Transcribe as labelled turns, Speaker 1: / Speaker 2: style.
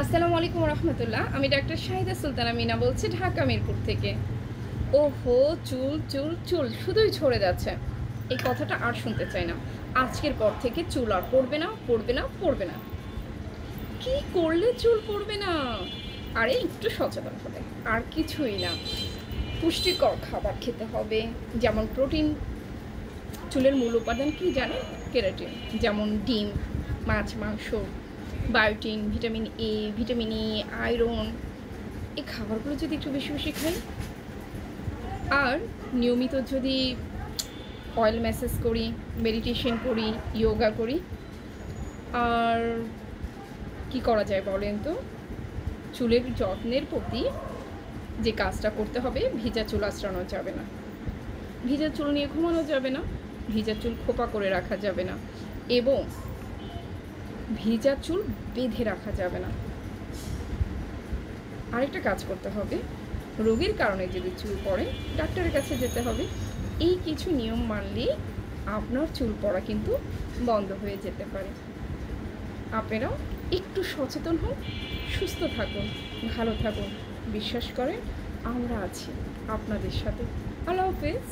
Speaker 1: আসসালামু আলাইকুম রহমতুল্লাহ। আমি ডাক্তার শাহিদা সুলতানা মিনা বলছি ঢাকা মিরপুর থেকে। ওহো, চুল চুল চুল শুধুই ঝরে যাচ্ছে। এই কথাটা আর শুনতে চাই না। আজকের পর থেকে চুল আর পড়বে না, পড়বে না, পড়বে না। কি করলে চুল পড়বে না? আরে একটু সচেতন হবে, আর কিছুই না। পুষ্টিকর খাবার খেতে হবে, যেমন প্রোটিন। চুলের মূল উপাদান কি জানেন? কেরাটিন। যেমন ডিম, মাছ, মাংস, বায়োটিন, vitamin A, vitamin E, iron. এই খাবারগুলো যদি একটু বেশি বেশি খাই, আর নিয়মিত যদি অয়েল ম্যাসাজ করি, মেডিটেশন করি, যোগা করি, আর কি করা যায় বলেন তো? চুলের যত্নের প্রতি যে কাজটা করতে হবে, ভিজা চুল আঁচড়ানো যাবে না, ভিজা চুল নিয়ে ঘুমানো যাবে না, ভিজা চুল খোপা করে রাখা যাবে না, এবং ভিজা চুল বেঁধে রাখা যাবে না। আরেকটা কাজ করতে হবে, রোগীর কারণে যদি চুল পড়ে ডাক্তারের কাছে যেতে হবে। এই কিছু নিয়ম মানলেই আপনার চুল পড়া কিন্তু বন্ধ হয়ে যেতে পারে। আপনারাও একটু সচেতন হন, সুস্থ থাকুন, ভালো থাকুন। বিশ্বাস করেন, আমরা আছি আপনাদের সাথে। আল্লাহ হাফেজ।